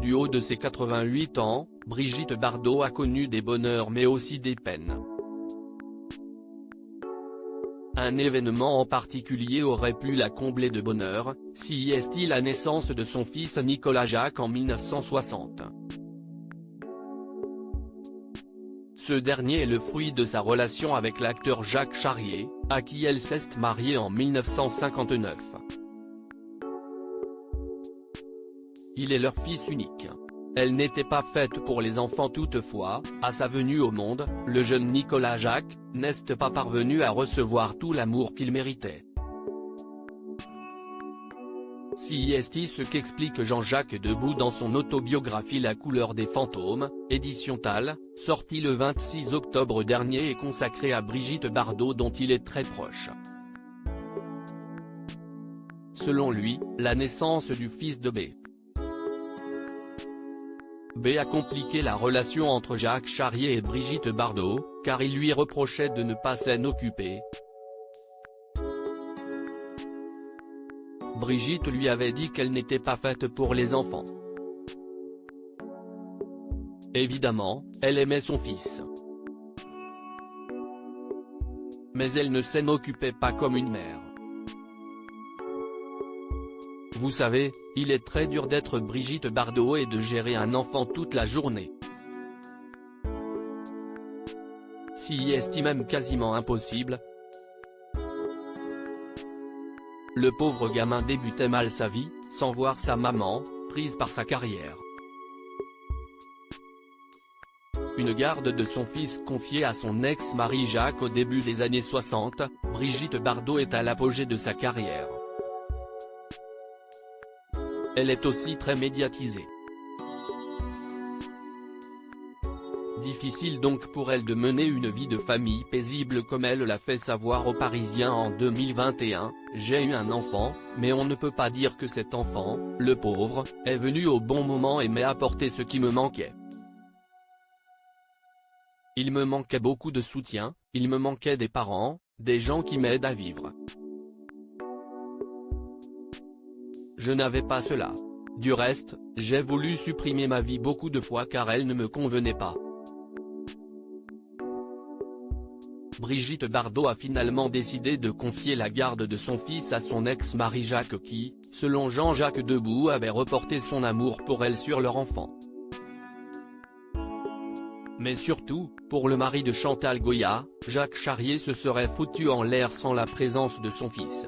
Du haut de ses 88 ans, Brigitte Bardot a connu des bonheurs mais aussi des peines. Un événement en particulier aurait pu la combler de bonheur, si est la naissance de son fils Nicolas Jacques en 1960. Ce dernier est le fruit de sa relation avec l'acteur Jacques Charrier, à qui elle s'est mariée en 1959. Il est leur fils unique. Elle n'était pas faite pour les enfants toutefois, à sa venue au monde, le jeune Nicolas Jacques, n'est pas parvenu à recevoir tout l'amour qu'il méritait. Si est ce qu'explique Jean-Jacques Debout dans son autobiographie La couleur des fantômes, édition Tal, sortie le 26 octobre dernier et consacrée à Brigitte Bardot dont il est très proche. Selon lui, la naissance du fils de B a compliqué la relation entre Jacques Charrier et Brigitte Bardot, car il lui reprochait de ne pas s'en occuper. Brigitte lui avait dit qu'elle n'était pas faite pour les enfants. Évidemment, elle aimait son fils. Mais elle ne s'en occupait pas comme une mère. Vous savez, il est très dur d'être Brigitte Bardot et de gérer un enfant toute la journée. Si est même quasiment impossible. Le pauvre gamin débutait mal sa vie, sans voir sa maman, prise par sa carrière. Une garde de son fils confiée à son ex-mari Jacques au début des années 60, Brigitte Bardot est à l'apogée de sa carrière. Elle est aussi très médiatisée. Difficile donc pour elle de mener une vie de famille paisible comme elle l'a fait savoir aux Parisiens en 2021, « J'ai eu un enfant, mais on ne peut pas dire que cet enfant, le pauvre, est venu au bon moment et m'a apporté ce qui me manquait. Il me manquait beaucoup de soutien, il me manquait des parents, des gens qui m'aident à vivre. Je n'avais pas cela. Du reste, j'ai voulu supprimer ma vie beaucoup de fois car elle ne me convenait pas. » Brigitte Bardot a finalement décidé de confier la garde de son fils à son ex-mari Jacques qui, selon Jean-Jacques Debout, avait reporté son amour pour elle sur leur enfant. Mais surtout, pour le mari de Chantal Goya, Jacques Charrier se serait foutu en l'air sans la présence de son fils.